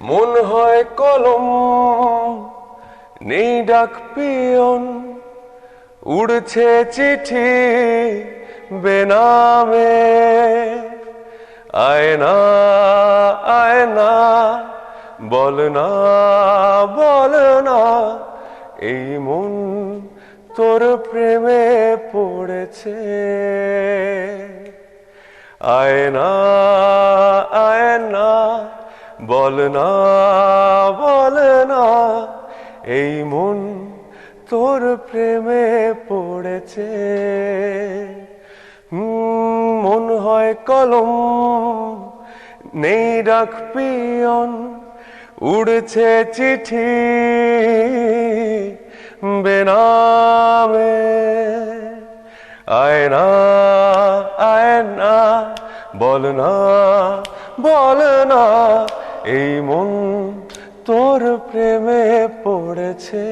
মন হয় কলম নেই ডাক পিয়ন, উড়ছে চিঠি বেনামে। আয়না আয়না বল না বল না, এই মন তোর প্রেমে পড়েছে। আয়না আয়না বল না বল না, এই মন তোর প্রেমে পড়েছে। মন হয় কলম নেই ডাক পিয়ন, উড়ছে চিঠি বেনামে। আয়না আয়না বল না বল না, এই মন তোর প্রেমে পড়েছে।